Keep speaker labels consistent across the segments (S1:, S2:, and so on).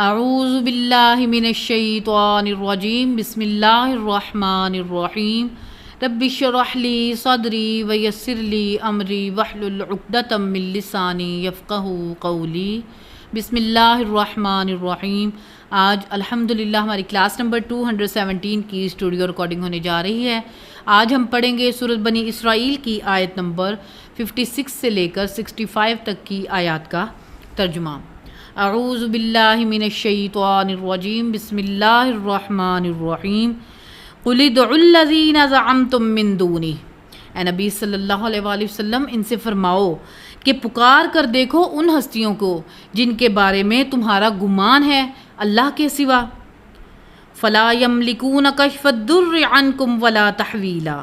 S1: اعوذ باللہ من الشیطان الرجیم بسم اللہ الرحمن الرحیم رب اشرح لی صدری ویسر لی امری واحلل عقدۃ من لسانی یفقہوا قولی۔ بسم اللہ الرحمن الرحیم۔ آج الحمدللہ ہماری کلاس نمبر 217 کی اسٹوڈیو ریکارڈنگ ہونے جا رہی ہے۔ آج ہم پڑھیں گے سورۃ بنی اسرائیل کی آیت نمبر 56 سے لے کر 65 تک کی آیات کا ترجمہ۔ اعوذ باللہ من الشیطان الرجیم بسم اللہ الرحمن الرحیم قل ادعوا الذین زعمتم من دونہ۔ اے نبی صلی اللہ علیہ وآلہ وسلم ان سے فرماؤ کہ پکار کر دیکھو ان ہستیوں کو جن کے بارے میں تمہارا گمان ہے اللہ کے سوا۔ فلا یملکون کشف الضر عنکم ولا تحویلا،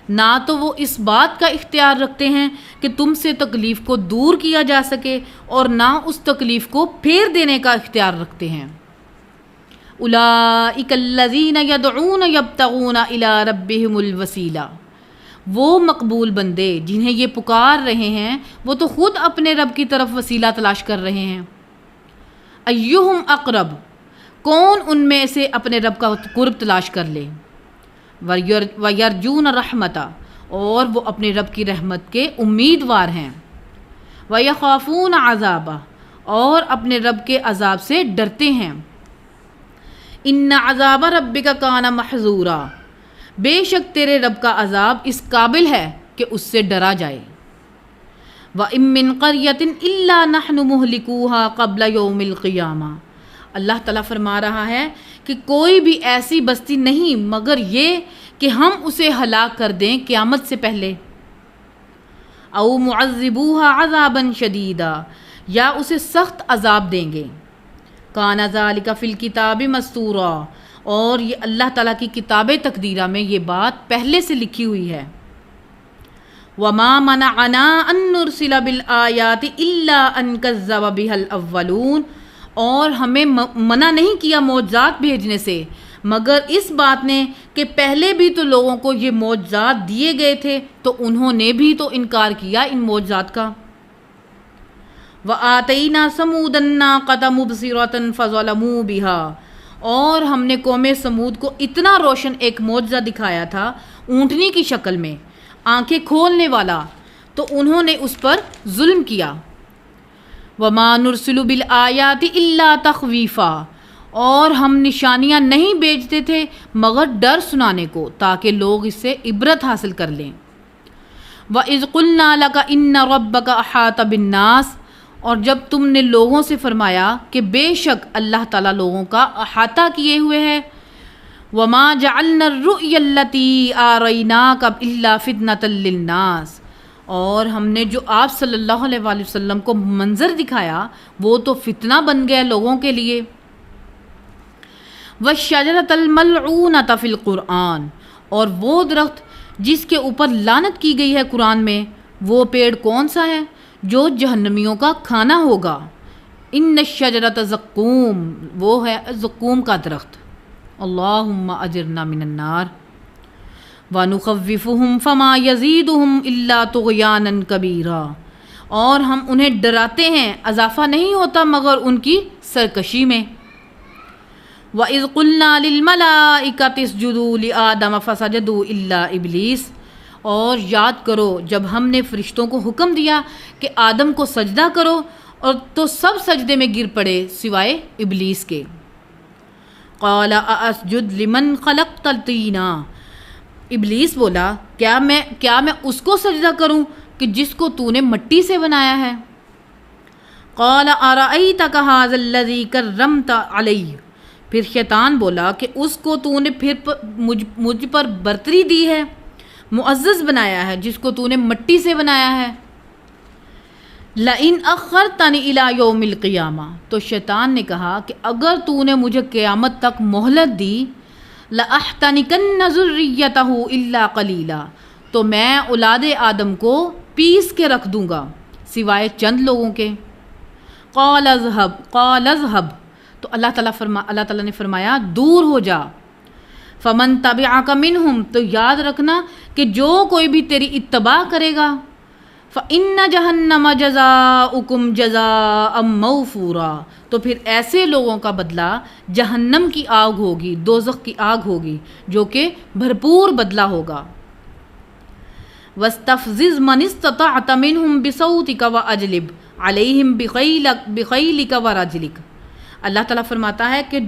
S1: نہ تو وہ اس بات کا اختیار رکھتے ہیں کہ تم سے تکلیف کو دور کیا جا سکے اور نہ اس تکلیف کو پھیر دینے کا اختیار رکھتے ہیں۔ اولئک الذین یدعون یبتغون الی ربہم الوسیلہ، وہ مقبول بندے جنہیں یہ پکار رہے ہیں وہ تو خود اپنے رب کی طرف وسیلہ تلاش کر رہے ہیں۔ ایہم اقرب، کون ان میں سے اپنے رب کا قرب تلاش کر لے۔ وَيَرْجُونَ رَحْمَتَ، اور وہ اپنے رب کی رحمت کے امیدوار ہیں۔ وَيَخَافُونَ عَذَابَ، اور اپنے رب کے عذاب سے ڈرتے ہیں۔ إِنَّ عَذَابَ رَبِّكَ كَانَ مَحْذُورًا، بے شک تیرے رب کا عذاب اس قابل ہے کہ اس سے ڈرا جائے۔ وَإِن مِّن قَرْيَةٍ إِلَّا نَحْنُ مُهْلِكُوهَا قَبْلَ يَوْمِ الْقِيَامَةِ، اللہ تعالیٰ فرما رہا ہے کہ کوئی بھی ایسی بستی نہیں مگر یہ کہ ہم اسے ہلاک کر دیں قیامت سے پہلے۔ او معذبوها عذابا شدیدا، یا اسے سخت عذاب دیں گے۔ کان ذلک فی الکتاب مسطورا، اور یہ اللہ تعالیٰ کی کتاب تقدیرہ میں یہ بات پہلے سے لکھی ہوئی ہے۔ وما منعنا ان نرسل بالآیات الا ان کذب بها الاولون، اور ہمیں منع نہیں کیا معجزات بھیجنے سے مگر اس بات نے کہ پہلے بھی تو لوگوں کو یہ معجزات دیے گئے تھے تو انہوں نے بھی تو انکار کیا ان معجزات کا۔ وَآتَيْنَا ثَمُودَ النَّاقَةَ مُبْصِرَةً فَظَلَمُوا بِهَا، اور ہم نے قوم سمود کو اتنا روشن ایک معجزہ دکھایا تھا اونٹنی کی شکل میں، آنکھیں کھولنے والا، تو انہوں نے اس پر ظلم کیا۔ وَمَا نُرْسِلُ بِالْآيَاتِ إِلَّا تَخْوِيفًا، اور ہم نشانیاں نہیں بھیجتے تھے مگر ڈر سنانے کو تاکہ لوگ اس سے عبرت حاصل کر لیں۔ وَإِذْ قُلْنَا لَكَ إِنَّ رَبَّكَ أَحَاطَ بِالنَّاسِ، اور جب تم نے لوگوں سے فرمایا کہ بے شک اللہ تعالیٰ لوگوں کا احاطہ کیے ہوئے ہے۔ وَمَا جَعَلْنَا الرُّؤْيَا الَّتِي أَرَيْنَاكَ إِلَّا فِتْنَةً لِلنَّاسِ، اور ہم نے جو آپ صلی اللہ علیہ وآلہ وسلم کو منظر دکھایا وہ تو فتنہ بن گیا لوگوں کے لیے۔ وَالشَّجَرَةَ الْمَلْعُونَةَ فِي الْقُرْآنِ، اور وہ درخت جس کے اوپر لعنت کی گئی ہے قرآن میں، وہ پیڑ کون سا ہے جو جہنمیوں کا کھانا ہوگا۔ إِنَّ الشَّجَرَةَ زَقُّومٌ، وہ ہے زقوم کا درخت۔ اللہم اجرنا من النار۔ وَنُخَوِّفُهُمْ فَمَا يَزِيدُهُمْ إِلَّا طُغْيَانًا كَبِيرًا، اور ہم انہیں ڈراتے ہیں اضافہ نہیں ہوتا مگر ان کی سرکشی میں۔ وَإِذْ قُلْنَا لِلْمَلَائِكَةِ اسْجُدُوا لِآدَمَ فَسَجَدُوا إِلَّا إِبْلِيسَ، اور یاد کرو جب ہم نے فرشتوں کو حکم دیا کہ آدم کو سجدہ کرو اور تو سب سجدے میں گر پڑے سوائے ابلیس کے۔ قَالَ أَأَسْجُدُ لِمَنْ خَلَقْتَ طِينًا، ابلیس بولا کیا میں اس کو سجدہ کروں کہ جس کو تو نے مٹی سے بنایا ہے۔ قَالَ أَرَأَيْتَكَ هَذَا الَّذِي كَرَّمْتَ عَلَيَّ، پھر شیطان بولا کہ اس کو تو نے پھر مجھ پر برتری دی ہے، معزز بنایا ہے جس کو تو نے مٹی سے بنایا ہے۔ لَإِنْ أَخَّرْتَنِي إِلَى يَوْمِ الْقِيَامَةِ، تو شیطان نے کہا کہ اگر تو نے مجھے قیامت تک مہلت دی، لَأَحْتَنِكَنَّ ذُرِّيَّتَهُ إِلَّا قَلِيلًا، تو میں اولاد آدم کو پیس کے رکھ دوں گا سوائے چند لوگوں کے۔ قَالَ اذْهَبْ، تو اللہ تعالیٰ نے فرمایا دور ہو جا۔ فَمَن تَبِعَكَ مِنْهُمْ، تو یاد رکھنا کہ جو کوئی بھی تیری اتباع کرے گا، فَإِنَّ جَهَنَّمَ جَزَاؤُكُمْ جَزَاءً مَوْفُورًا، تو پھر ایسے لوگوں کا بدلہ جہنم کی آگ ہوگی، دوزخ کی آگ ہوگی جو کہ بھرپور بدلہ ہوگا۔ وَاسْتَفْزِزْ مَنِ اسْتَطَعْتَ مِنْهُمْ بِصَوْتِكَ وَأَجْلِبْ عَلَيْهِمْ بِخَيْلِكَ وَرَجْلِكَ، اللہ تعالیٰ فرماتا ہے کہ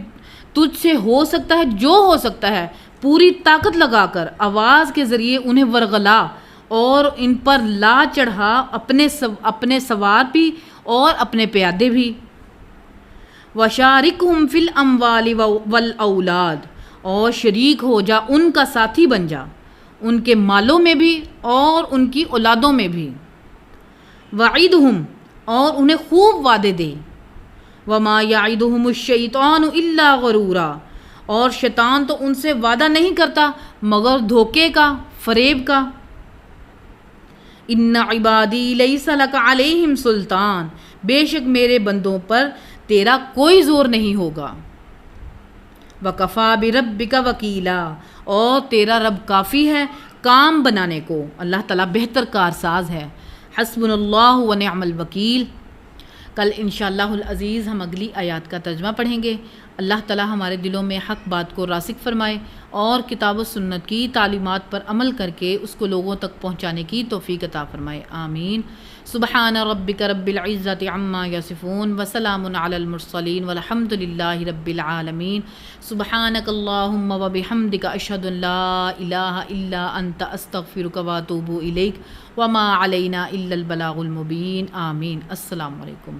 S1: تجھ سے ہو سکتا ہے جو ہو سکتا ہے، پوری طاقت لگا کر آواز کے ذریعے انہیں ورغلا اور ان پر لا چڑھا، اپنے سوار بھی اور اپنے پیادے بھی۔ وَشَارِكْهُمْ فِي الْأَمْوَالِ وَالْأَوْلَادِ، اور شریک ہو جا، ان کا ساتھی بن جا، ان کے مالوں میں بھی اور ان کی اولادوں میں بھی۔ وَعِدْهُمْ، اور انہیں خوب وعدے دے۔ وَمَا يَعِدُهُمُ الشَّيْطَانُ إِلَّا غَرُورًا، اور شیطان تو ان سے وعدہ نہیں کرتا مگر دھوکے کا، فریب کا۔ ان عبادی لیس لک علیہم سلطان، بے شک میرے بندوں پر تیرا کوئی زور نہیں ہوگا۔ وکفا بربک وکیلا، اور تیرا رب کافی ہے کام بنانے کو، اللہ تعالیٰ بہتر کارساز ہے۔ حسبنا اللہ ونعم الوکیل۔ کل انشاءاللہ العزیز ہم اگلی آیات کا ترجمہ پڑھیں گے۔ اللہ تعالیٰ ہمارے دلوں میں حق بات کو راسخ فرمائے اور کتاب و سنت کی تعلیمات پر عمل کر کے اس کو لوگوں تک پہنچانے کی توفیق عطا فرمائے، آمین۔ سبحان ربک رب العزت عما یصفون وسلام علی المرسلین والحمد للہ رب العالمین۔ سبحانک اللہم وبحمدک اشہد ان لا الہ الا انت استغفرک واتوب الیک وما علینا الا البلاغ المبین، آمین۔ السلام علیکم۔